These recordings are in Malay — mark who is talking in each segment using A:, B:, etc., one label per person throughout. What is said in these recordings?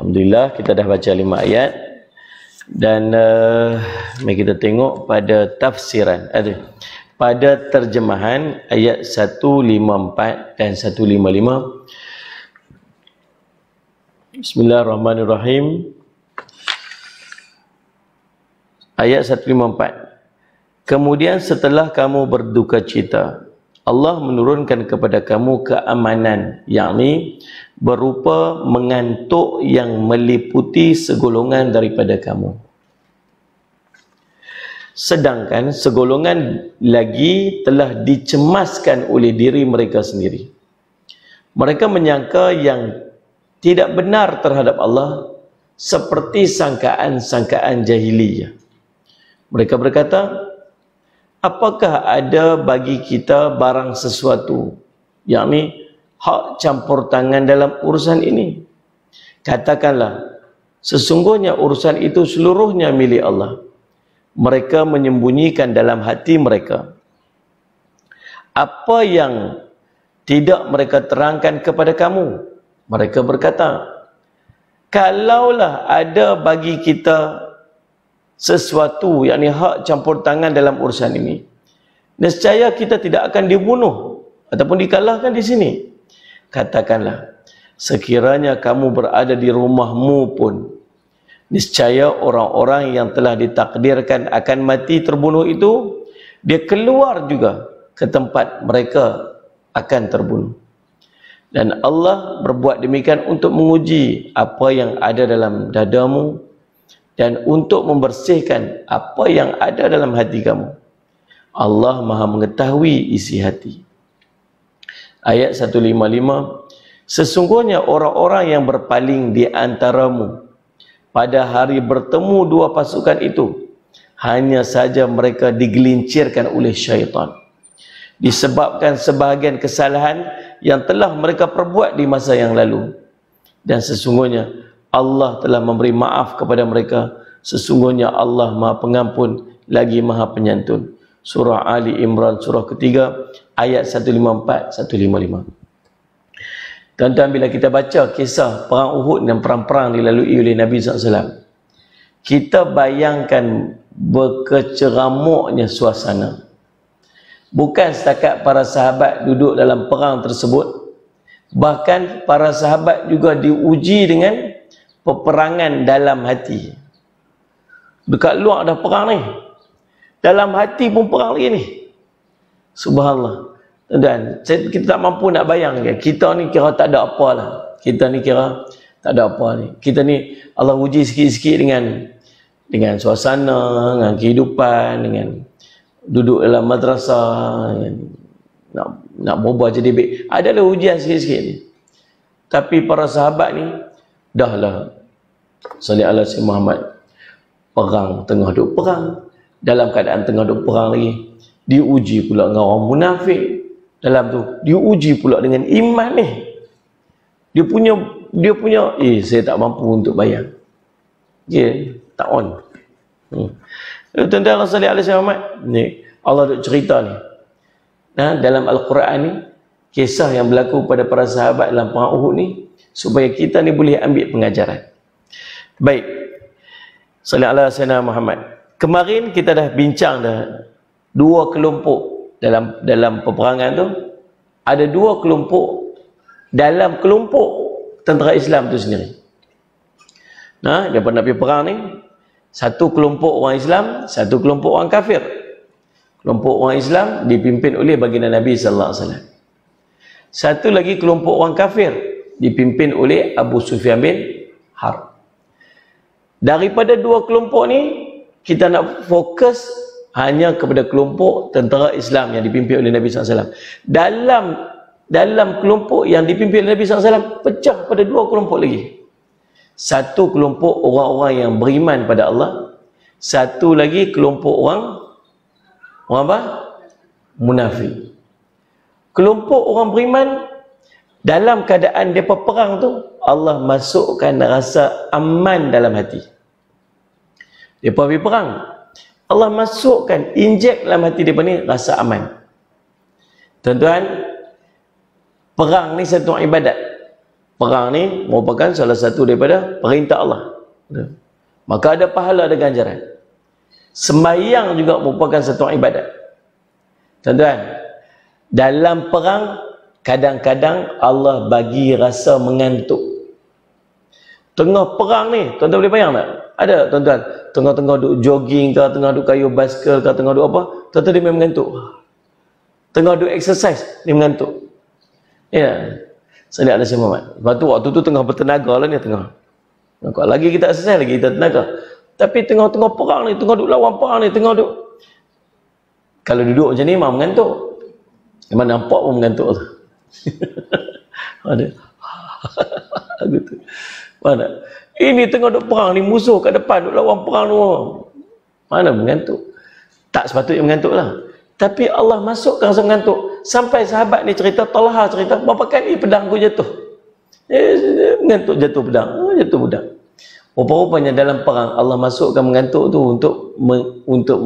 A: Alhamdulillah kita dah baca 5 ayat dan mari kita tengok pada tafsiran pada terjemahan ayat 154 dan 155. Bismillahirrahmanirrahim. Ayat 154. Kemudian setelah kamu berduka cita, Allah menurunkan kepada kamu keamanan, yakni berupa mengantuk yang meliputi segolongan daripada kamu. Sedangkan segolongan lagi telah dicemaskan oleh diri mereka sendiri. Mereka menyangka yang tidak benar terhadap Allah seperti sangkaan-sangkaan jahiliyah. Mereka berkata, apakah ada bagi kita barang sesuatu, yakni hak campur tangan dalam urusan ini? Katakanlah, sesungguhnya urusan itu seluruhnya milik Allah. Mereka menyembunyikan dalam hati mereka apa yang tidak mereka terangkan kepada kamu. Mereka berkata, kalaulah ada bagi kita sesuatu, yakni hak campur tangan dalam urusan ini, nescaya kita tidak akan dibunuh ataupun dikalahkan di sini. Katakanlah, sekiranya kamu berada di rumahmu pun, niscaya orang-orang yang telah ditakdirkan akan mati terbunuh itu, dia keluar juga ke tempat mereka akan terbunuh. Dan Allah berbuat demikian untuk menguji apa yang ada dalam dadamu dan untuk membersihkan apa yang ada dalam hati kamu. Allah Maha mengetahui isi hati. Ayat 155. Sesungguhnya orang-orang yang berpaling di antaramu pada hari bertemu dua pasukan itu, hanya saja mereka digelincirkan oleh syaitan disebabkan sebahagian kesalahan yang telah mereka perbuat di masa yang lalu. Dan sesungguhnya Allah telah memberi maaf kepada mereka. Sesungguhnya Allah Maha Pengampun lagi Maha Penyantun. Surah Ali Imran surah ketiga ayat 154-155. Tuan-tuan, bila kita baca kisah perang Uhud dan perang-perang dilalui oleh Nabi SAW, kita bayangkan berkeceramuknya suasana. Bukan setakat para sahabat duduk dalam perang tersebut, bahkan para sahabat juga diuji dengan peperangan dalam hati. Dekat luar dah perang ni, dalam hati pun perang lagi ni. Subhanallah. Dan kita tak mampu nak bayangkan, kita ni kira tak ada apa lah. Kita ni kira tak ada apa ni. Kita ni Allah uji sikit-sikit dengan suasana, dengan kehidupan, dengan duduk dalam madrasah, nak berubah jadi baik. Adalah ujian sikit-sikit ni. Tapi para sahabat ni dah lah salli ala Sayyidina Muhammad, perang, tengah duk perang, dalam keadaan tengah duk perang lagi, diuji pula dengan orang munafik dalam tu, diuji pula dengan iman ni. Dia punya saya tak mampu untuk bayang. Tak on. Tuan-tuan Allah salli alaihi wasallam ni, Allah duk cerita ni. Dalam Al-Quran ni, kisah yang berlaku pada para sahabat dalam perang Uhud ni, supaya kita ni boleh ambil pengajaran. Baik. Salli ala Sayyidina Muhammad. Kemarin kita dah bincang dah dua kelompok dalam peperangan tu. Ada dua kelompok dalam kelompok tentera Islam tu sendiri. Daripada nak pergi perang ni, satu kelompok orang Islam, satu kelompok orang kafir. Kelompok orang Islam dipimpin oleh baginda Nabi sallallahu alaihi wasallam. Satu lagi kelompok orang kafir dipimpin oleh Abu Sufyan bin Harb. Daripada dua kelompok ni, kita nak fokus hanya kepada kelompok tentera Islam yang dipimpin oleh Nabi SAW. Dalam kelompok yang dipimpin oleh Nabi SAW, pecah pada dua kelompok lagi. Satu kelompok orang-orang yang beriman pada Allah, satu lagi kelompok orang apa? Munafik. Kelompok orang beriman, dalam keadaan mereka perang tu, Allah masukkan rasa aman dalam hati. Mereka pergi perang, Allah masukkan, injek dalam hati mereka ni rasa aman. Tuan-tuan, perang ni satu ibadat. Perang ni merupakan salah satu daripada perintah Allah. Maka ada pahala, ada ganjaran. Sembahyang juga merupakan satu ibadat. Tuan-tuan, dalam perang kadang-kadang Allah bagi rasa mengantuk. Tengah perang ni, tuan-tuan boleh bayang tak? Ada tuan-tuan, tengah-tengah duk jogging ke, tengah duk kayuh basikal ke, tengah duk apa, tuan-tuan dia memang mengantuk. Tengah duk exercise, dia mengantuk. Ya. Salih alaihi Muhammad. Lepas tu waktu tu tengah bertenaga lah ni, tengah. Lagi kita exercise, lagi kita tenaga. Tapi tengah-tengah perang ni, tengah duk lawan perang ni, tengah duk. Kalau duduk macam ni memang mengantuk. Memang nampak pun mengantuk tu. Ada. Gitu. Mana? Ini tengah duk perang ni, musuh kat depan duk lawan perang tu. Mana mengantuk? Tak sepatutnya mengantuk lah. Tapi Allah masukkan rasa mengantuk. Sampai sahabat ni cerita, Talha cerita, berapa kali pedang aku jatuh. Mengantuk jatuh pedang. Jatuh pedang. Rupa-rupanya dalam perang Allah masukkan mengantuk tu untuk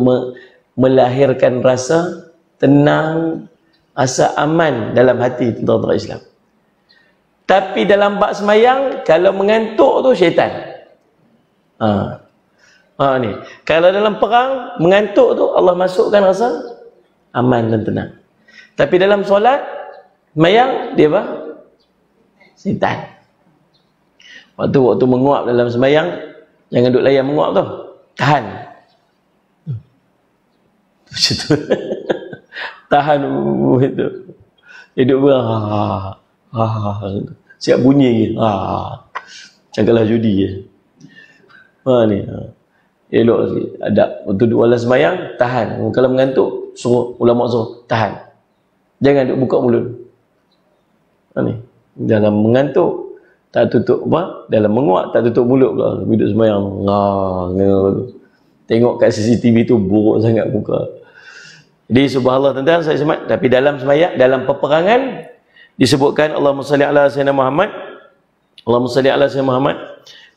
A: melahirkan rasa tenang, rasa aman dalam hati tentera-tentera Islam. Tapi dalam bab semayang, kalau mengantuk tu syaitan. Ni. Kalau dalam perang, mengantuk tu Allah masukkan rasa aman dan tenang. Tapi dalam solat, semayang, dia apa? Syaitan. Waktu menguap dalam semayang, jangan duduk layan menguap tu. Tahan. Macam tu. Tahan itu. Hidup siap bunyi cakaplah judi je. Ni elok sikit adab. Waktu duduk dalam semayang, tahan. Kalau mengantuk, suruh ulama suruh tahan, jangan duk buka mulut. Ni dalam mengantuk tak tutup apa, dalam menguat tak tutup mulut pula. Duduk semayang tengok kat CCTV tu buruk sangat muka. Jadi subhanallah tuan-tuan, saya semat. Tapi dalam semayang, dalam peperangan disebutkan Allahumma salli ala sayyidina Muhammad, Allahumma salli ala sayyidina Muhammad.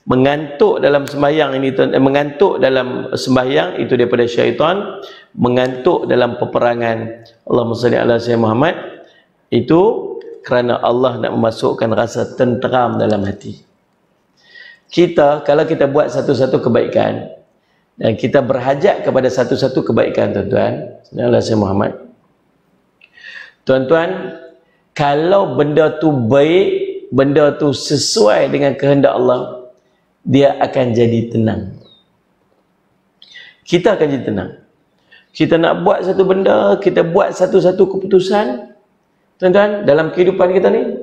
A: Mengantuk dalam sembahyang ini, mengantuk dalam sembahyang itu daripada syaitan. Mengantuk dalam peperangan, Allahumma salli ala sayyidina Muhammad, itu kerana Allah nak memasukkan rasa tenteram dalam hati kita. Kalau kita buat satu-satu kebaikan dan kita berhajat kepada satu-satu kebaikan, tuan-tuan, sallallahu alaihi Muhammad, tuan-tuan, kalau benda tu baik, benda tu sesuai dengan kehendak Allah, dia akan jadi tenang. Kita akan jadi tenang. Kita nak buat satu benda, kita buat satu-satu keputusan, tuan-tuan, dalam kehidupan kita ni,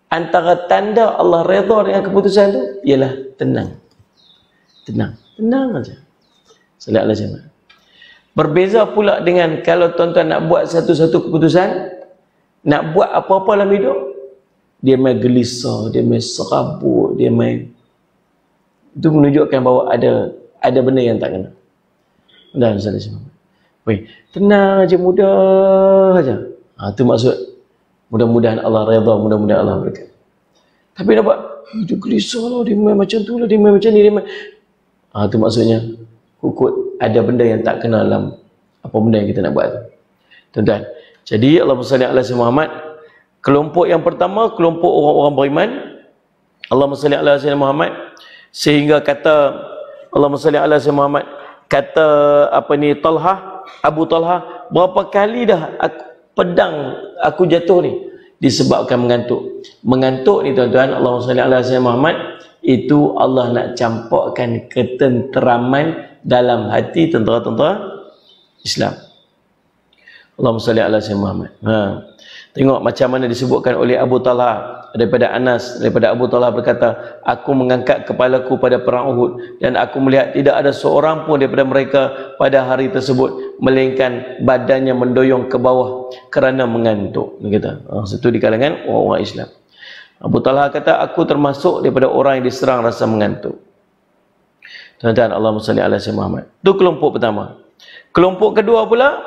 A: antara tanda Allah redha dengan keputusan tu ialah tenang. Tenang aja. Sallallahu alaihi wasallam. Berbeza pula dengan kalau tuan-tuan nak buat satu-satu keputusan, nak buat apa-apa dalam hidup, dia main gelisah, dia main serabut, dia main, itu menunjukkan bahawa ada benda yang tak kena. Dan sallallahu alaihi, tenang aja, mudah aja. Itu maksud mudah-mudahan Allah redha, mudah-mudahan Allah berkat. Tapi nampak dia gelisah lah, dia main macam tu lah, dia main macam ni, dia main. Itu maksudnya kukut ada benda yang tak kena dalam apa benda yang kita nak buat. Tuan-tuan, jadi Allahumma salli ala sayyidina Muhammad. Kelompok yang pertama, kelompok orang-orang beriman, Allahumma salli ala sayyidina Muhammad, sehingga kata Allahumma salli ala sayyidina Muhammad, kata apa ni, Talha, Abu Talha, berapa kali dah pedang aku jatuh ni disebabkan mengantuk. Mengantuk ni tuan-tuan, Allahumma salli ala sayyidina Muhammad, itu Allah nak campakkan ketenteraman dalam hati tentera-tentera Islam. Allahumma salli ala sayyidina Muhammad. Tengok macam mana disebutkan oleh Abu Talha daripada Anas, daripada Abu Talha berkata, aku mengangkat kepalaku pada perang Uhud dan aku melihat tidak ada seorang pun daripada mereka pada hari tersebut melainkan badannya mendoyong ke bawah kerana mengantuk. Kita itu di kalangan orang-orang Islam. Abu Talha kata, aku termasuk daripada orang yang diserang rasa mengantuk. Tuan-tuan, Allahumma salli ala sayyidina Muhammad. Itu kelompok pertama. Kelompok kedua pula,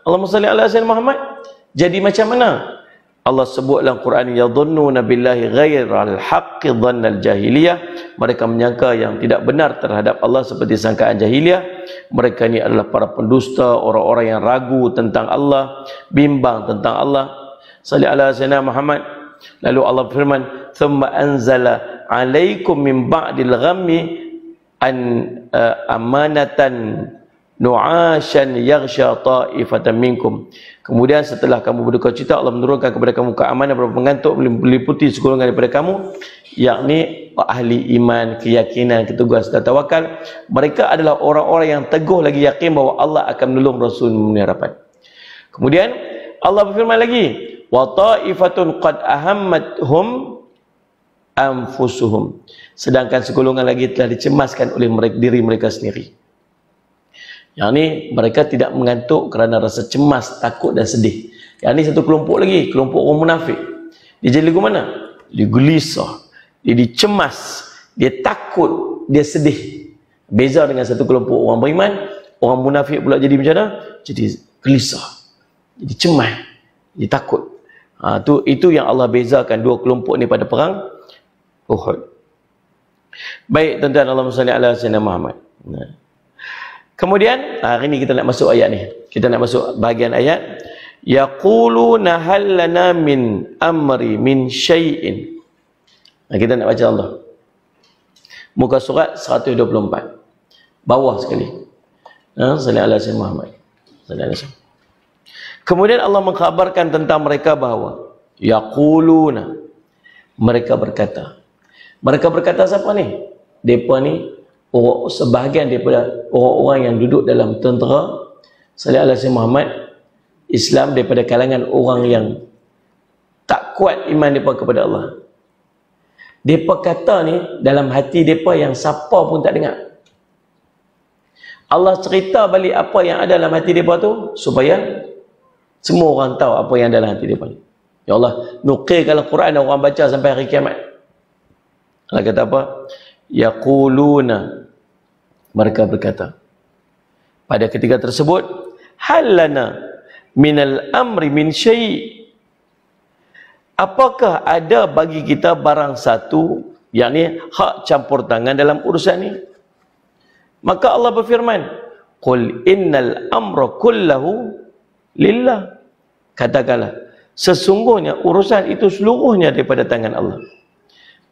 A: Allahumma salli ala sayyidina Muhammad, jadi macam mana? Allah sebut dalam Quran, yadhunnuna billahi ghairal haqqi dhannal jahiliyah, mereka menyangka yang tidak benar terhadap Allah seperti sangkaan jahiliyah. Mereka ni adalah para pendusta, orang-orang yang ragu tentang Allah, bimbang tentang Allah. Salli ala sayyidina Muhammad. Lalu Allah berfirman, "Tsumma anzala 'alaikum min ba'dil ghammi an amanatan nu'asyan yaghsha ta'ifatan minkum." Kemudian setelah kamu berduka cita, Allah menurunkan kepada kamu keamanan berupa mengantuk meliputi segolongan daripada kamu, yakni ahli iman, keyakinan, keteguhan serta tawakal. Mereka adalah orang-orang yang teguh lagi yakin bahawa Allah akan menolong Rasul memenuhi harapan. Kemudian Allah berfirman lagi, wa ta'ifatun qad ahammathum anfusuhum. Sedangkan segolongan lagi telah dicemaskan oleh diri mereka sendiri. Yang ni mereka tidak mengantuk kerana rasa cemas, takut dan sedih. Yang ni satu kelompok lagi, kelompok orang munafik. Dia jadi lagu mana? Dia gelisah, dia dicemas, dia takut, dia sedih. Beza dengan satu kelompok orang beriman. Orang munafik pula jadi macam mana? Jadi gelisah, jadi cemas, jadi takut. Itu yang Allah bezakan dua kelompok ni pada perang Uhud. Baik tuan-tuan, Allahumma salli ala sayyidina Muhammad. Kemudian hari ni kita nak masuk ayat ni. Kita nak masuk bahagian ayat, yaquluna hal lana min amri min syai'in. Kita nak baca Allah. Muka surat 124. Bawah sekali. Salli ala sayyidina Muhammad. Salli ala sayyidina. Kemudian Allah mengkhabarkan tentang mereka bahawa yaquluna, mereka berkata. Mereka berkata siapa ni? Depa ni sebahagian daripada orang-orang yang duduk dalam tentera Salih Alaihi Muhammad Islam, daripada kalangan orang yang tak kuat iman mereka kepada Allah. Mereka kata ni dalam hati mereka yang siapa pun tak dengar. Allah cerita balik apa yang ada dalam hati mereka tu supaya semua orang tahu apa yang ada dalam hati mereka ni. Ya Allah, nukilkan Al-Quran dan orang baca sampai hari kiamat. Allah kata apa? Yaquluna, mereka berkata pada ketika tersebut, halana minal amri min syai', apakah ada bagi kita barang satu, yakni hak campur tangan dalam urusan ni? Maka Allah berfirman, qul innal amra kullahu lillah, katakanlah sesungguhnya urusan itu seluruhnya daripada tangan Allah.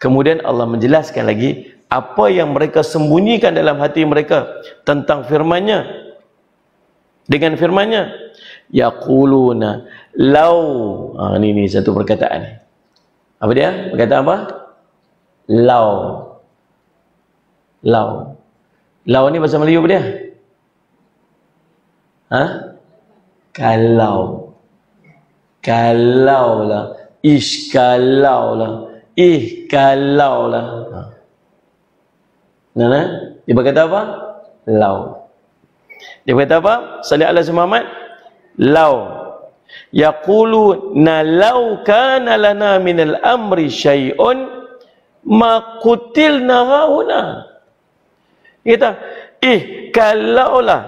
A: Kemudian Allah menjelaskan lagi apa yang mereka sembunyikan dalam hati mereka tentang firman-Nya. Dengan firman-Nya, yaquluna law, ini satu perkataan. Apa dia? Perkataan apa? Law. Law. Law ni bahasa Melayu apa dia? Kalau. Kalau lah. Ish kalau lah. Kalau lah. Dia berkata apa? Law. Dia berkata apa? Salih ala Muhammad. Law. Yaquluna law kana lana minal amri syai'un ma qutilna hauna. Dia kata, kalaulah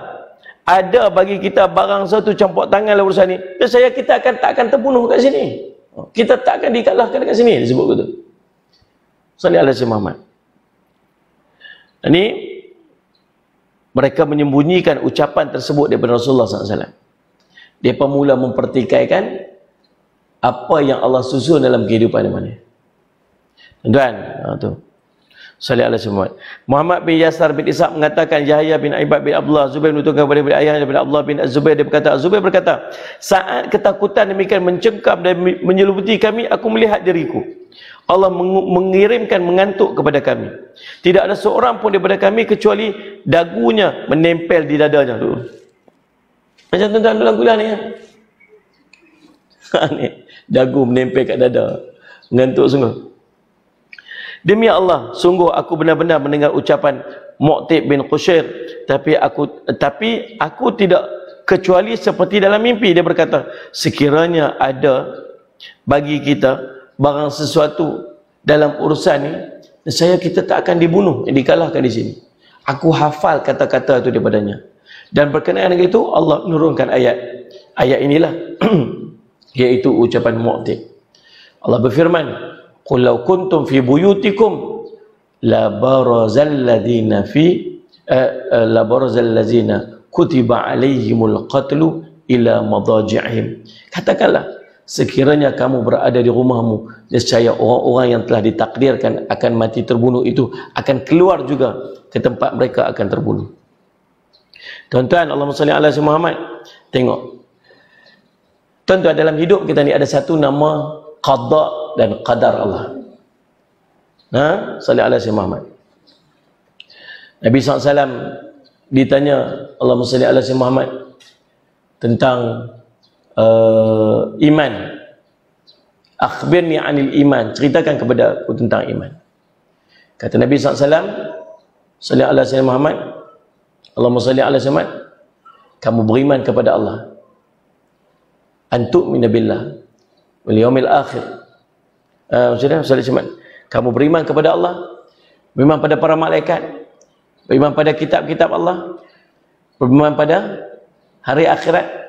A: ada bagi kita barang satu campur tangan dalam urusan ni, saya kita takkan terbunuh kat sini. Kita tak akan dikalahkan dekat sini, disebut begitu. Salih ala Muhammad. Ini mereka menyembunyikan ucapan tersebut daripada Rasulullah SAW. Dia mula mempertikaikan apa yang Allah susun dalam kehidupan mana. Tuan, tu. Salih ala Muhammad. Muhammad bin Yasar bin Ishaq mengatakan, Yahya bin Ibad bin Abdullah Zubair menutupkan kepada ayah daripada Abdullah bin Zubair, dia berkata, Zubair berkata, saat ketakutan demikian mencengkam dan menyelimuti kami, aku melihat diriku. Allah mengirimkan mengantuk kepada kami. Tidak ada seorang pun daripada kami kecuali dagunya menempel di dadanya. Macam tuan-tuan dalam kuliah ni. Ni dagu menempel kat dada. Mengantuk sungguh. Demi Allah, sungguh aku benar-benar mendengar ucapan Mu'tib bin Qushair, tapi aku tidak kecuali seperti dalam mimpi. Dia berkata, sekiranya ada bagi kita barang sesuatu dalam urusan ni, kita tak akan dibunuh, dikalahkan di sini. Aku hafal kata-kata itu daripadanya. Dan berkenaan dengan itu Allah menurunkan ayat. Ayat inilah iaitu ucapan Mu'tib. Allah berfirman, qul law kuntum fi buyutikum la barazal ladzina kutiba alaihimul qatlu ila madaji'ihim. Katakanlah, sekiranya kamu berada di rumahmu, nescaya orang-orang yang telah ditakdirkan akan mati terbunuh itu akan keluar juga ke tempat mereka akan terbunuh. Tuan-tuan, Allahumma salli ala sayyidina Muhammad. Tengok, tuan-tuan, dalam hidup kita ni ada satu nama qada dan qadar Allah. Salli ala sayyidina Muhammad. Nabi SAW ditanya, Allahumma salli ala sayyidina Muhammad, tentang iman. Akhbirni anil iman, ceritakan kepada aku tentang iman. Kata Nabi SAW, salli ala sayyidina Muhammad, Allahumma salli ala sayyidina Muhammad, kamu beriman kepada Allah, antu'mina billah wal yaumil akhir. Sudah, salli Muhammad, kamu beriman kepada Allah, beriman pada para malaikat, beriman pada kitab-kitab Allah, beriman pada hari akhirat,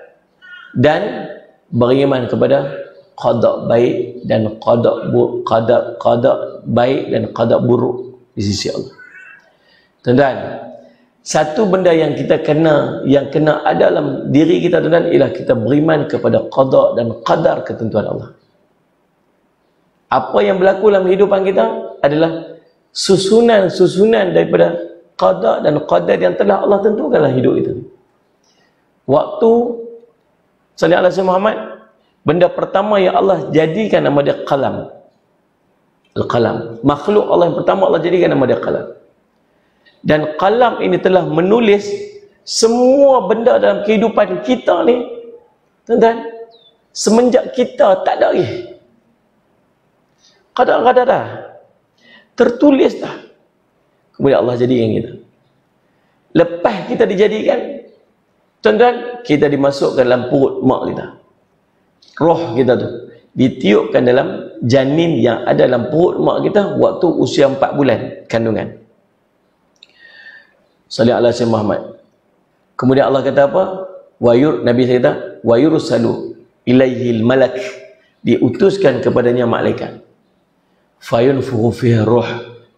A: dan beriman kepada qada baik dan qada baik dan qada buruk di sisi Allah. Tuan-tuan, satu benda yang kita kena ada dalam diri kita, tuan-tuan, ialah kita beriman kepada qada dan qadar ketentuan Allah. Apa yang berlaku dalam kehidupan kita adalah susunan daripada qada dan qadar yang telah Allah tentukan dalam hidup kita. Waktu sallallahu alaihi wasallam Muhammad, benda pertama yang Allah jadikan nama dia qalam. Al-qalam. Makhluk Allah yang pertama Allah jadikan nama dia qalam. Dan qalam ini telah menulis semua benda dalam kehidupan kita ni, tuan-tuan, semenjak kita tak ada lagi. Kadang-kadang dah tertulis dah. Kemudian Allah jadikan kita. Lepas kita dijadikan, tuan-tuan, kita dimasukkan dalam perut mak kita. Roh kita tu ditiupkan dalam janin yang ada dalam perut mak kita waktu usia 4 bulan kandungan. Sallallahu alaihi wasallam Muhammad. Kemudian Allah kata apa? Nabi kata, wa yursalu ilaihil malak, diutuskan kepadanya malaikat. Fayunfukhu fihi ruh,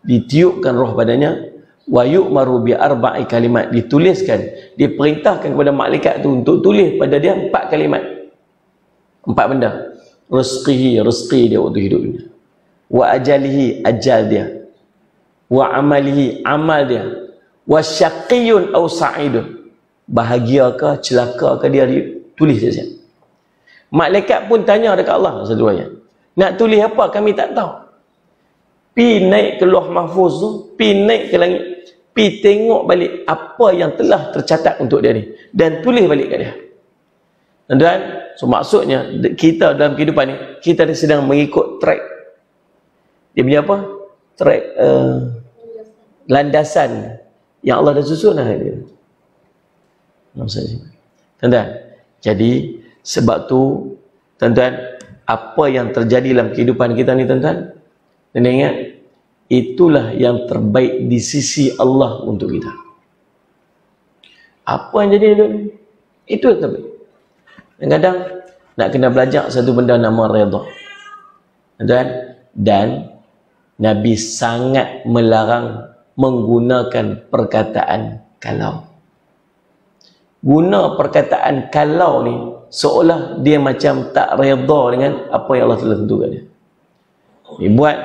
A: ditiupkan roh padanya. Wa yu'maru bi arba'i kalimat, dituliskan, diperintahkan kepada malaikat itu untuk tulis pada dia 4 kalimat. 4 benda. Rezeki dia waktu hidup dunia. Wa ajalihi, ajal dia. Wa amalihi, amal dia. Wa syaqiyun aw sa'idun, bahagia ke celaka ke dia tulis saja. Malaikat pun tanya dekat Allah satu ayat, nak tulis apa kami tak tahu. Pi naik ke Lauh Mahfuz tu, pi naik ke langit, pi tengok balik apa yang telah tercatat untuk dia ni dan tulis balik kat dia. Dan so maksudnya kita dalam kehidupan ni, kita ni sedang mengikut track. Dia punya apa? Track landasan yang Allah dah susun lah dia. Tuan-tuan, jadi sebab tu, tuan-tuan, apa yang terjadi dalam kehidupan kita ni, tuan-tuan, dan ingat, itulah yang terbaik di sisi Allah untuk kita. Apa yang jadi ni, itu yang terbaik. Kadang-kadang nak kena belajar satu benda nama redha. Dan Nabi sangat melarang menggunakan perkataan kalau. Guna perkataan kalau ni seolah dia macam tak redha dengan apa yang Allah telah tentukan dia. Dia buat,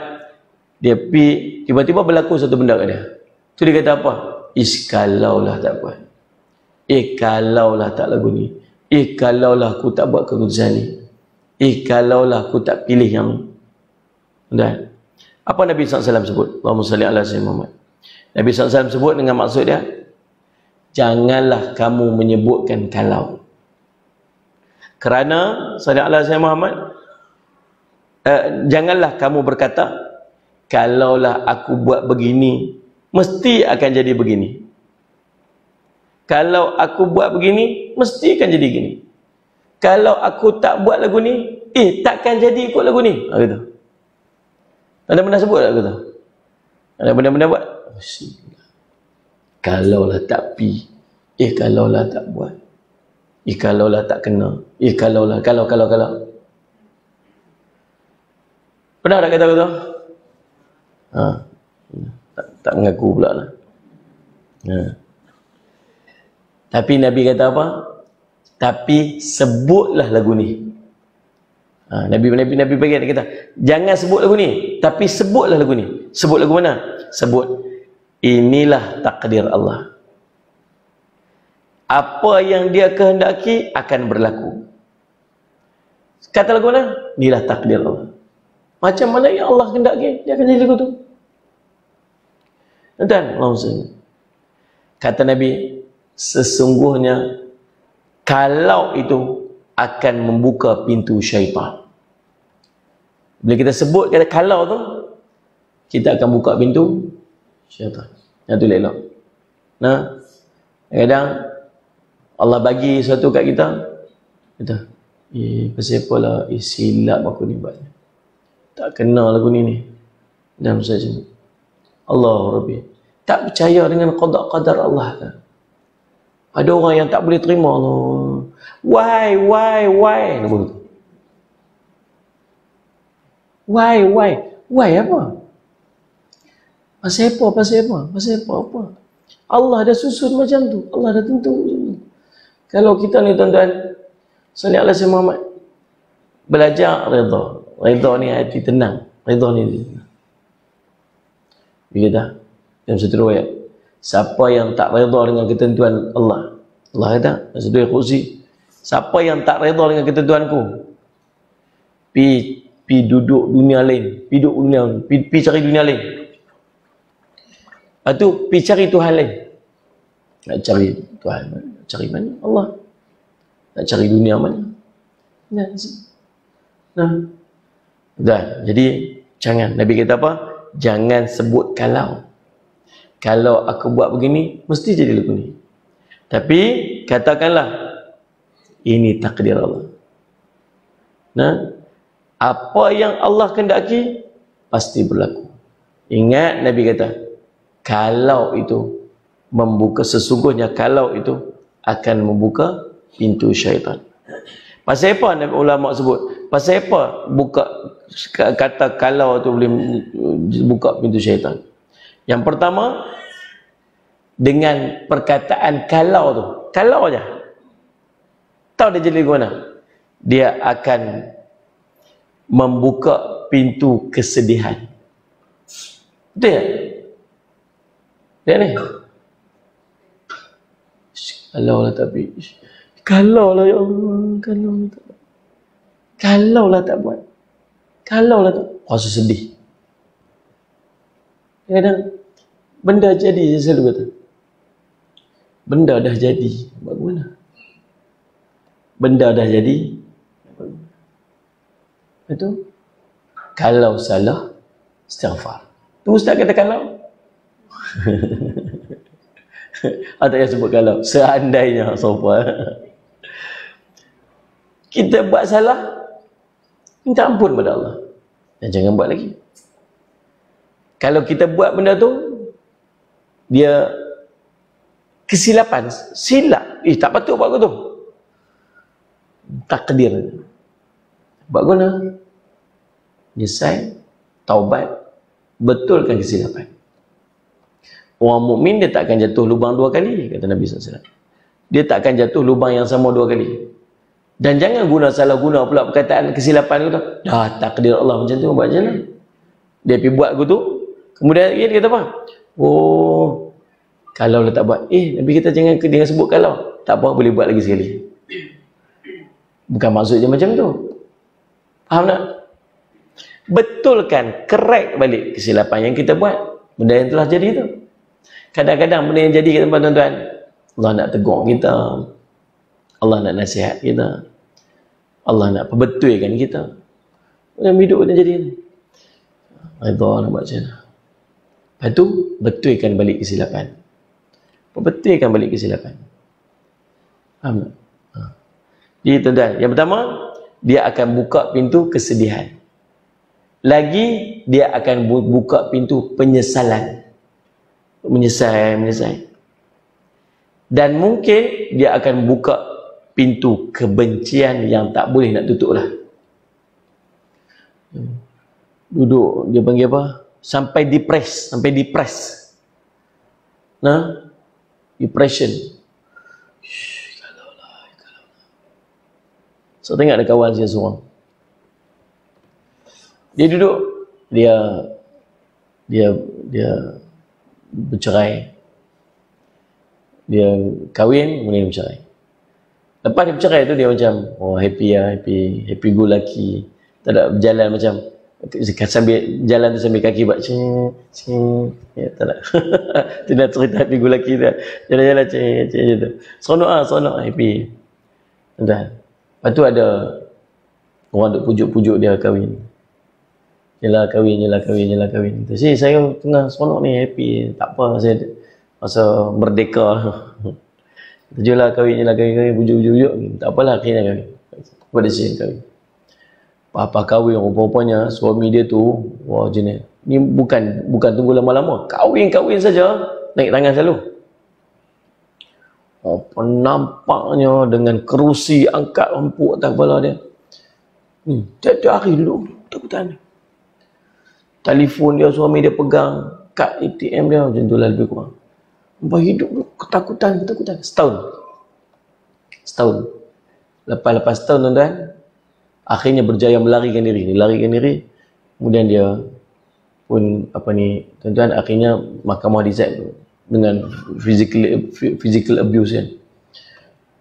A: dia pergi, tiba-tiba berlaku satu benda kat dia. Tu dia kata apa? Kalaulah tak buat. Kalaulah tak lagu ni. Kalaulah aku tak buat keputusan ni. Kalaulah aku tak pilih yang ni. Dan apa Nabi SAW sebut? Allahumma salli ala sayyidina Muhammad. Nabi SAW sebut dengan maksud dia, janganlah kamu menyebutkan kalau. Kerana sallallahu alaihi wasallam Muhammad, janganlah kamu berkata, kalaulah aku buat begini, mesti akan jadi begini. Kalau aku buat begini, mesti akan jadi gini. Kalau aku tak buat lagu ni, takkan jadi ikut lagu ni. Gitu. Ada pernah sebut tak gitu? Ada benda-benda buat? Kalaulah tak pi, kalaulah tak buat, kalaulah tak kena, kalaulah, kalau. Pernah tak kata gitu? Tak mengaku pula lah. Tapi Nabi kata apa? Tapi sebutlah lagu ni. Nabi bagi dia kata, jangan sebut lagu ni, tapi sebutlah lagu ni. Sebut lagu mana? Sebut, inilah takdir Allah. Apa yang dia kehendaki akan berlaku. Kata lagu mana? Inilah takdir Allah. Macam mana yang Allah kehendaki, dia akan jadi lagu tu. Dan kata Nabi, sesungguhnya kalau itu akan membuka pintu syaitan. Bila kita sebut kata kalau tu, kita akan buka pintu syaitan. Yang tu elok. Nah, kadang Allah bagi sesuatu kat kita, kata, pasal apalah, silap aku ni buat. Tak kenal lagu ni. Dan saja. Allah Rabbi. Tak percaya dengan qada qadar Allah kan. Ada orang yang tak boleh terima tu. Why? Why apa? Pasal apa? Allah dah susun macam tu. Allah dah tentu. Kalau kita ni tuan-tuan, salih ala sayyidina Muhammad, belajar redha. Redha ni hati tenang. Redha ni tenang. Begitu. Dalam satu riwayat, siapa yang tak redha dengan ketentuan Allah, Allah kata dalam satu kursi, siapa yang tak redha dengan ketentuanku, pi duduk dunia lain, pi cari dunia lain. Lepas tu pi cari Tuhan lain. Nak cari Tuhan mana? Cari mana? Allah. Nak cari dunia mana? Nah. Dah. Jadi jangan. Nabi kata apa? Jangan sebut kalau. Kalau aku buat begini, mesti jadi lagu ni. Tapi katakanlah, ini takdir Allah. Nah, apa yang Allah kehendaki pasti berlaku. Ingat Nabi kata, kalau itu membuka, sesungguhnya kalau itu akan membuka pintu syaitan. Pasal apa Nabi ulama sebut? Pasal apa buka kata kalau tu boleh buka pintu syaitan? Yang pertama, dengan perkataan kalau tu, kalau aja. Tahu dia jadi guna? Dia akan membuka pintu kesedihan. Betul tak? Dia ni. Kalau lah tapi. Kalau lah ya Allah. Kalau lah tak buat. Kalau lah tak. Rasa sedih. Kadang benda jadi, saya selalu kata. Benda dah jadi. Bagaimana? Benda dah jadi. Betul? Kalau salah, istighfar. Tu Ustaz kata kalau. Atau yang sebut kalau. Seandainya, sopa. Kita buat salah, minta ampun pada Allah. Dan jangan buat lagi. Kalau kita buat benda tu, dia kesilapan, silap. Tak patut buat tu. Takdir. Buat guna. Nyesai, taubat, betulkan kesilapan. Orang mukmin dia tak akan jatuh lubang 2 kali, kata Nabi SAW. Dia tak akan jatuh lubang yang sama 2 kali. Dan jangan salah guna pula perkataan kesilapan tu. Dah takdir Allah macam tu, buat macam mana? Dia pergi buat tu. Kemudian dia kata apa? Oh, kalau dia tak buat. Nabi kita jangan sebut kalau. Tak apa, boleh buat lagi sekali. Bukan maksudnya macam tu. Faham tak? Betulkan, correct balik kesilapan yang kita buat. Benda yang telah jadi tu. Kadang-kadang benda yang jadi kat tempat tuan-tuan, Allah nak tegur kita. Allah nak nasihat kita. Allah nak perbetulkan kita. Yang hidup kita jadi ni. Redha nak buat macam mana? Lepas tu, betulkan balik kesilapan. Betulkan balik kesilapan. Faham tak? Jadi tuan-tuan, yang pertama, dia akan buka pintu kesedihan. Lagi, dia akan buka pintu penyesalan. Menyesal. Dan mungkin, dia akan buka pintu kebencian yang tak boleh nak tutup lah. Duduk, dia panggil apa? Sampai depress. Nah, depression. Kalau lah. So tengok ada kawan saya seorang. Dia duduk, dia dia bercerai. Dia kahwin, kemudian bercerai. Lepas dia bercerai tu dia macam, oh happy lah, happy go lucky. Tak ada berjalan macam, sambil jalan tu sambil kaki buat ya, tak nak. Tu dah cerita happy go lucky tu. Jalan-jalan macam tu. Seronok happy. Entah. Lepas tu ada orang duk pujuk-pujuk dia kahwin. Yelah kahwin. Jadi saya tengah seronok ni, happy. Tak apa, saya rasa merdeka. Tujulah kahwin, pujuk. Tak apalah, akhirnya kahwin. Pada sini kahwin. Apa kahwin, rupa-rupanya suami dia tu, wah jenis. Ni bukan tunggu lama-lama. Kahwin saja, naik tangan selalu. Apa nampaknya dengan kerusi angkat lampu atas kepala dia. Tiap-tiap hari duduk takutan. Telefon dia, suami dia pegang, kad ATM dia, macam tu lah lebih kurang. Sampai hidup ketakutan. Setahun. Lepas setahun tuan-tuan, akhirnya berjaya melarikan diri. Kemudian dia pun tuan-tuan, akhirnya mahkamah decide dengan physical abuse kan.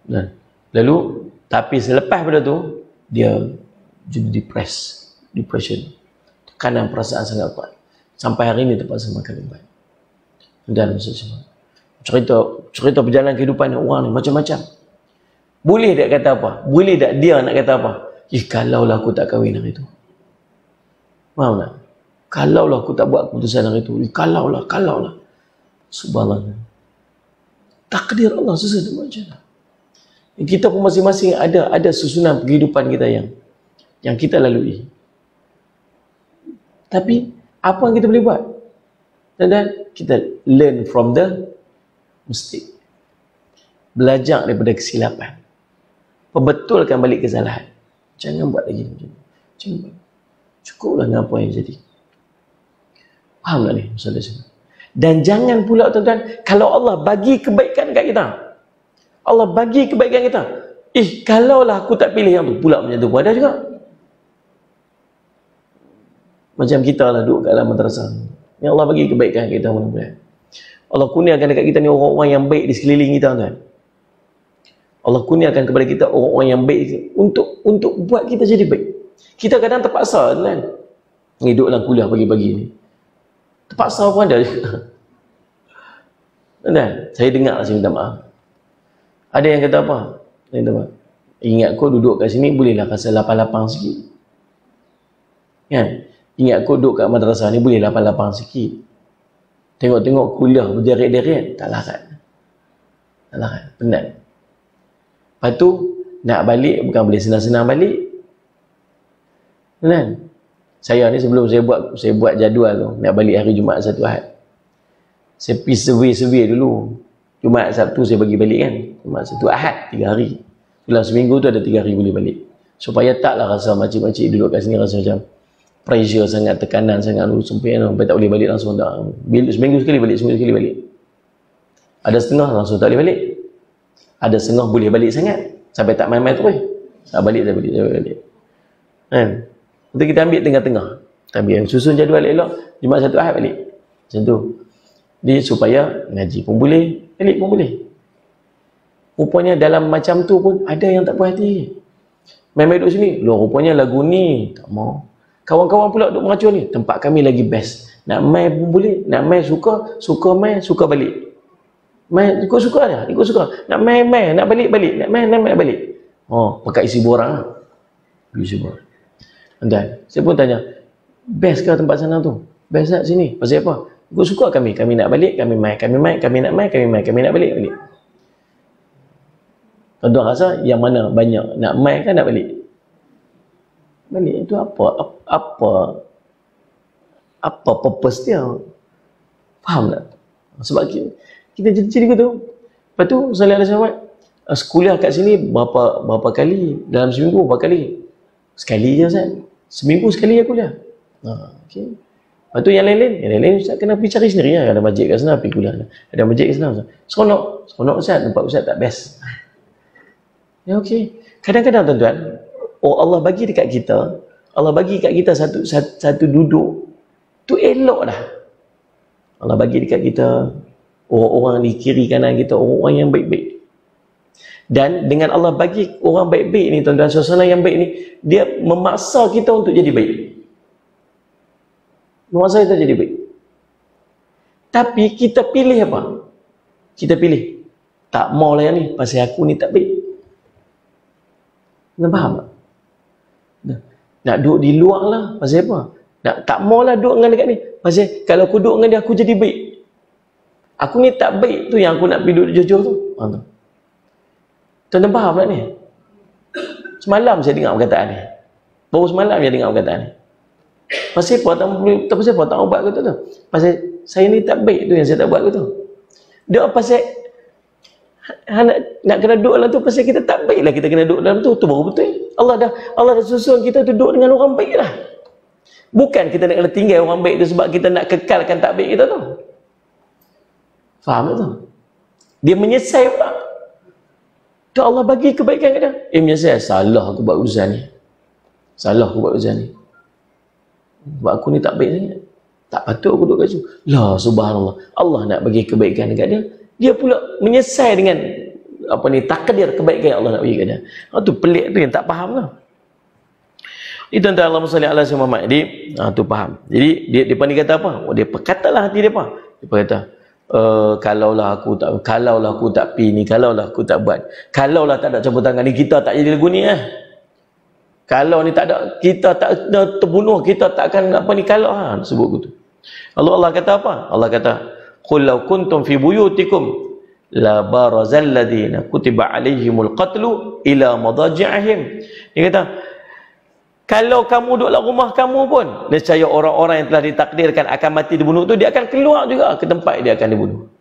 A: Dan lalu tapi selepas pada tu dia jadi depression. Tekanan perasaan sangat kuat. Sampai hari ini terpaksa makan ubat. Dan cerita perjalanan kehidupan orang ni macam-macam. Boleh tak kata apa? Boleh tak dia nak kata apa? Kalaulah aku tak kahwin hari tu. Faham tak? Kalaulah aku tak buat keputusan hari tu. Kalaulah. Subhanallah. Takdir Allah sesuatu macam mana? Kita pun masing-masing ada susunan kehidupan kita yang kita lalui. Tapi apa yang kita boleh buat? Dan kita learn from the mistake. Belajar daripada kesilapan. Perbetulkan balik kesalahan. Jangan buat lagi macam ni. Jangan buat. Cukuplah dengan apa yang jadi. Faham tak ni? Dan jangan pula tuan-tuan, kalau Allah bagi kebaikan kat kita, Allah bagi kebaikan kita, kalaulah aku tak pilih yang tu, pula macam tu pun ada juga. Macam kita lah duduk kat dalam madrasah. Yang Allah bagi kebaikan kita mudah-mudahan. Allah kurniakan dekat kita ni orang-orang yang baik di sekeliling kita tuan. Allah kurniakan kepada kita orang-orang yang baik untuk buat kita jadi baik. Kita kadang terpaksa kan hidup dalam kuliah pagi-pagi ni. Terpaksa pun ada. Dan saya dengar, saya minta maaf. Ada yang kata apa? Saya kata apa? Ingat kau duduk kat sini bolehlah rasa lapang-lapang sikit. Kan? Ingat kau duduk kat madrasah ni boleh lapang-lapang sikit. Tengok-tengok kuliah berderet-deret, tak larat. Penat. Lepas tu nak balik bukan boleh senang-senang balik. Kan? Saya ni sebelum saya buat jadual tu, nak balik hari Jumaat Sabtu Ahad. Saya pergi survey dulu. Jumaat Sabtu saya bagi balik kan. Jumaat Sabtu Ahad 3 hari. Dalam seminggu tu ada 3 hari boleh balik. Supaya taklah rasa makcik-makcik duduk kat sini rasa macam pressure sangat, tekanan sangat, sampai tak boleh balik langsung tak. Seminggu sekali balik. Ada setengah langsung tak boleh balik. Ada setengah boleh balik sangat. Sampai tak main-main tu tak balik. Kan? Nanti kita ambil tengah-tengah. Kita ambil susun jadual elok, Jumaat Sabtu Ahad balik. Macam tu. Jadi supaya ngaji pun boleh, balik pun boleh. Rupanya dalam macam tu pun ada yang tak puas hati. Main-main duduk sini, rupanya lagu ni tak mau. Kawan-kawan pula duduk meracun ni, tempat kami lagi best. Nak main pun boleh, nak main suka main, suka balik. Main ikut suka je, ikut suka. Nak main, nak balik, nak main, nak balik. Oh, pakai isi borang. Isi borang. Dan saya pun tanya, best ke tempat sana tu? Best tak sini? Pasal apa? Ikut suka kami nak balik, kami main, kami nak main, kami nak balik. Tuan-tuan rasa yang mana banyak? Nak main kan nak balik? Balik itu apa purpose dia? Faham tak? Sebab kita jadi gitu. Lepas tu salih alaihi wasallam, sekolah kat sini berapa kali? Dalam seminggu berapa kali? Sekali je Ustaz. Seminggu sekali aku kuliah. Okey. Lepas tu yang lain Ustaz kena pergi cari sendiri lah. Ada masjid kat sana pergi kuliah. Ada masjid kat sana Ustaz. Seronok Ustaz, tempat Ustaz tak best. Ya okey. Kadang-kadang tuan-tuan, Allah bagi dekat kita Allah bagi kat kita satu duduk tu elok dah. Allah bagi dekat kita orang-orang di kiri kanan kita, orang-orang yang baik-baik. Dan dengan Allah bagi orang baik-baik ni, tuan-tuan, suasana yang baik ni, dia memaksa kita untuk jadi baik. Memaksa kita jadi baik. Tapi kita pilih apa? Kita pilih, tak maulah yang ni, pasal aku ni tak baik. Kena faham tak? Nak duduk di luar lah, pasal apa? Tak maulah duduk dengan dekat ni, pasal kalau aku duduk dengan dia, aku jadi baik. Aku ni tak baik tu yang aku nak pergi duduk jauh-jauh tu. Tuan-tuan faham tak ni? Semalam saya dengar perkataan ni. Baru semalam saya dengar perkataan ni. Pasal apa tak buat aku tu? Pasal saya ni tak baik tu yang saya tak buat aku tu. Dia pasal nak kena duduk dalam tu, pasal kita tak baik lah kita kena duduk dalam tu. Tu baru betul. Allah dah susun kita duduk dengan orang baik lah. Bukan kita nak kena tinggal orang baik tu sebab kita nak kekalkan tak baik kita tu. Faham tak tu? Dia menyesal pula. Tu Allah bagi kebaikan kat dia. Menyesal, salah aku buat urusan ni. Salah aku buat urusan ni. Sebab aku ni tak baik sangat. Tak patut aku duduk kat situ. Lah, subhanallah. Allah nak bagi kebaikan dekat dia. Dia pula menyesal dengan takdir kebaikan yang Allah nak bagi kat dia. Tu pelik tu yang tak faham lah. Itu antara Allahumma salli ala sayyidina Muhammad. Jadi, tu faham. Jadi, dia ni kata apa? Dia berkatalah hati dia apa? Dia berkata, kalaulah aku tak pi ni, kalaulah aku tak buat, kalaulah tak ada campur tangan ni, kita tak jadi lagu ni kalau ni tak ada, kita tak terbunuh, kita tak akan kalau sebut begitu. Allah kata apa? Allah kata, qul law kuntum fi buyutikum la barazal ladina kutiba alaihimul qatlu ila madaji'ihim. Dia kata, kalau kamu duduk dalam rumah kamu pun, nescaya orang-orang yang telah ditakdirkan akan mati dibunuh tu, dia akan keluar juga ke tempat dia akan dibunuh.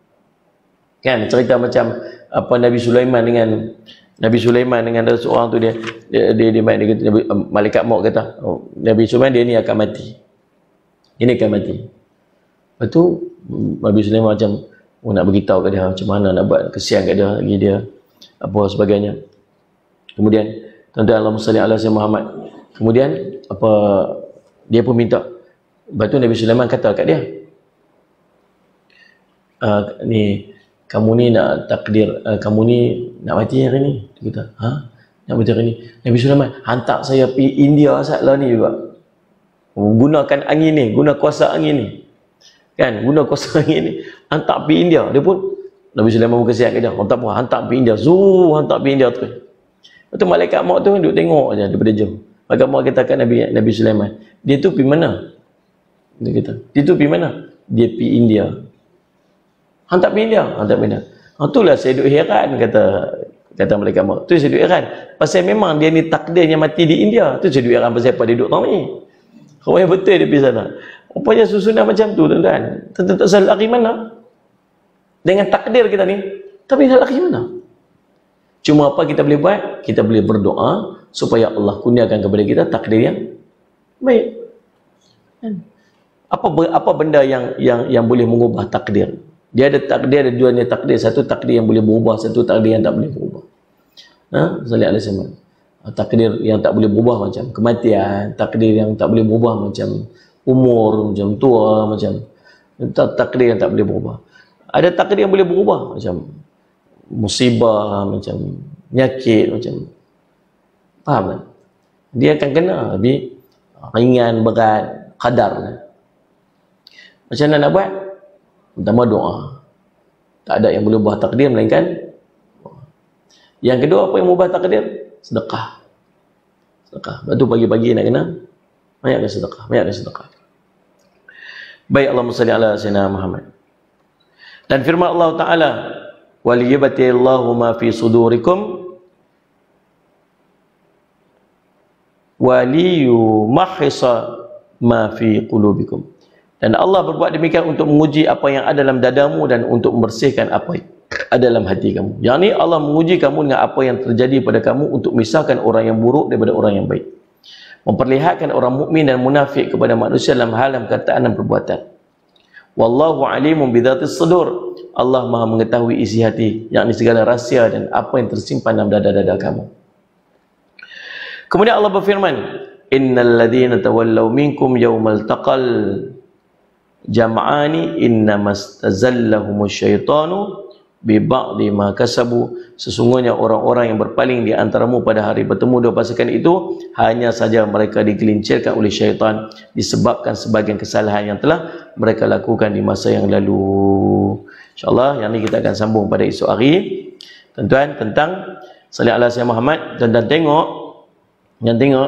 A: Kan cerita macam Nabi Sulaiman dengan seorang tu, dia kata, malaikat maut kata, Nabi Sulaiman dia ni akan mati. Ini akan mati. Lepas tu Nabi Sulaiman macam nak beritahu kat dia macam mana nak buat, kesian kat dia lagi dia sebagainya. Kemudian tuan-tuan, Allahumma salli ala sayyidina Muhammad. Kemudian dia pun minta. Lepas tu Nabi Sulaiman kata kat dia, ni kamu ni nak takdir, kamu ni nak mati hari ni. Dia kata, nak mati hari ni. Nabi Sulaiman, hantar saya pergi India saatlah ni juga. Gunakan angin ni, guna kuasa angin ni. Kan, guna kuasa angin ni. Hantar pergi India. Dia pun, Nabi Sulaiman pun kesian kat dia. Tak apa, hantar pergi India. Hantar pergi India terus. Lepas tu malaikat maut tu duduk tengok je daripada jauh. Maka maut katakan Nabi Sulaiman, dia tu pergi mana? Dia kata, dia tu pergi mana? Dia pergi India. Hantar pergi India? Hantar pergi India. Itulah saya duduk heran, kata malaikat maut. Tu saya duduk heran. Pasal memang dia ni takdirnya mati di India. Tu saya duduk heran pasal apa dia duduk tahu ni. Rupanya betul dia pergi sana. Rupanya susunan macam tu, tuan-tuan. Tentu tak salah lari mana? Dengan takdir kita ni, tapi nak lari mana? Cuma apa kita boleh buat? Kita boleh berdoa supaya Allah kurniakan kepada kita takdir yang baik. Apa benda yang boleh mengubah takdir? Dia ada dua jenis takdir. Satu takdir yang boleh berubah, satu takdir yang tak boleh berubah. Sallallahu alaihi wasallam. Takdir yang tak boleh berubah macam kematian, takdir yang tak boleh berubah macam umur, macam tua, macam takdir yang tak boleh berubah. Ada takdir yang boleh berubah macam musibah, macam penyakit, macam faham tak? Dia akan kena lebih ringan, berat, qadar. Macam mana nak buat? Pertama doa. Tak ada yang boleh ubah takdir melainkan yang kedua, apa yang mengubah takdir? Sedekah. Lepas tu pagi-pagi nak kena banyakkan sedekah. Baik, Allahumma salli ala sayyidina Muhammad. Dan firman Allah Ta'ala, waliyabtillahu ma fi sudurikum waliyumahhisa ma fi qulubikum. Dan Allah berbuat demikian untuk menguji apa yang ada dalam dadamu dan untuk membersihkan apa yang ada dalam hati kamu. Yang ni Allah menguji kamu dengan apa yang terjadi pada kamu untuk memisahkan orang yang buruk daripada orang yang baik. Memperlihatkan orang mukmin dan munafik kepada manusia dalam hal dan perkataan dan perbuatan. Wallahu alimun bidzatis sudur. Allah Maha mengetahui isi hati, yakni segala rahsia dan apa yang tersimpan dalam dada-dada kamu. Kemudian Allah berfirman, innal ladzina tawallaw minkum yawmal taqal jam'ani innamastazallahumush syaitanu bi ba'di ma kasabu. Sesungguhnya orang-orang yang berpaling di antaramu pada hari bertemu dua pasukan itu hanya saja mereka digelincirkan oleh syaitan disebabkan sebagian kesalahan yang telah mereka lakukan di masa yang lalu. InsyaAllah yang ni kita akan sambung pada esok hari, tuan-tuan, tentang salih ala Sayyidina Muhammad. Dan tengok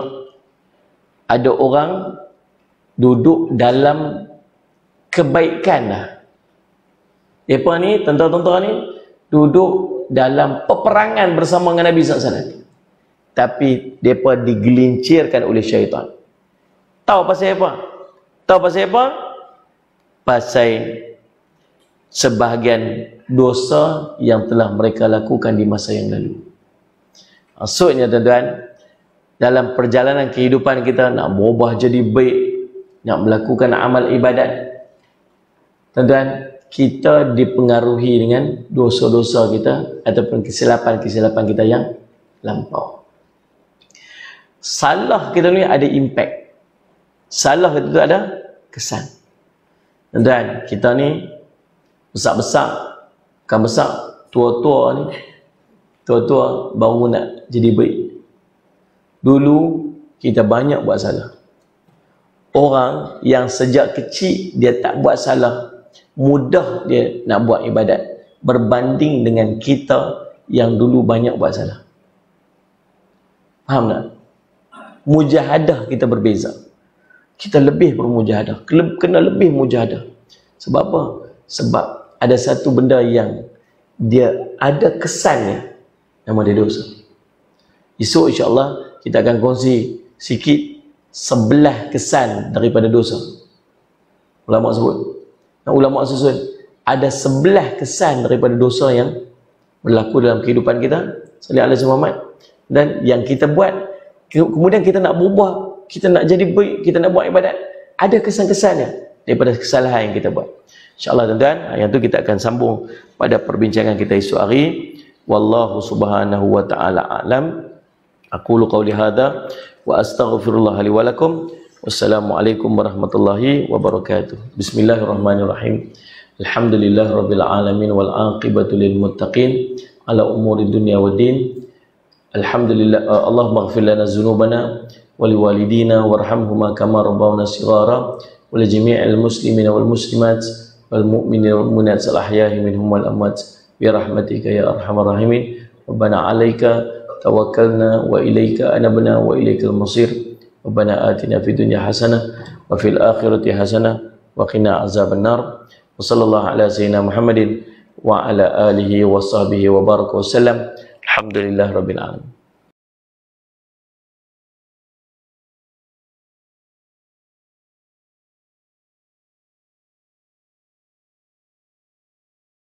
A: ada orang duduk dalam kebaikan dah. Mereka ni, tentera-tentera ni duduk dalam peperangan bersama dengan Nabi SAW. Tapi mereka digelincirkan oleh syaitan. Tahu pasal apa? Tahu pasal apa? Pasal sebahagian dosa yang telah mereka lakukan di masa yang lalu. Maksudnya tuan-tuan, dalam perjalanan kehidupan kita nak berubah jadi baik, nak melakukan amal ibadat, tuan-tuan, kita dipengaruhi dengan dosa-dosa kita ataupun kesilapan-kesilapan kita yang lampau. Salah kita ni ada impact. Salah kita tu ada kesan. Tuan-tuan, kita ni besar-besar, bukan besar, tua-tua ni, tua-tua baru nak jadi baik. Dulu kita banyak buat salah. Orang yang sejak kecil dia tak buat salah, mudah dia nak buat ibadat berbanding dengan kita yang dulu banyak buat salah. Faham tak? Mujahadah kita berbeza. Kita lebih bermujahadah, kena lebih mujahadah. Sebab apa? Sebab ada satu benda yang dia ada kesannya, nama dia dosa. Esok insya-Allah kita akan kongsi sikit 11 kesan daripada dosa. Ulama sebut, ulama susun ada 11 kesan daripada dosa yang berlaku dalam kehidupan kita sallallahu alaihi wasallam, dan yang kita buat kemudian kita nak berubah, kita nak jadi baik, kita nak buat ibadat, ada kesan-kesannya daripada kesalahan yang kita buat. InsyaAllah tuan-tuan, yang tu kita akan sambung pada perbincangan kita esok hari. Wallahu subhanahu wa ta'ala a'lam. Aqulu qawli hadha wa astaghfirullah li wa lakum. Wassalamualaikum warahmatullahi wabarakatuh. Bismillahirrahmanirrahim. Alhamdulillah rabbil alamin wal aqibatu lil muttaqin ala umuri dunya wad din. Alhamdulillah, Allahumma ighfir lana dzunubana wa liwalidina warhamhuma kama rabbawna shighara wa li jami'il muslimina wal muslimat wal mu'minina wal mu'minat al ahya'i minhum wal amwat bi rahmatika ya arhamar rahimin. Rabbana 'alaika tawakkalna wa ilaika anabna wa ilaikal masir. Rabbana atina fid dunya hasanah wa fil akhirati hasanah wa qina azabannar. Wa sallallahu ala sayyidina Muhammadin wa ala alihi wa sahbihi wa baraka wa sallam. Alhamdulillah rabbil alamin.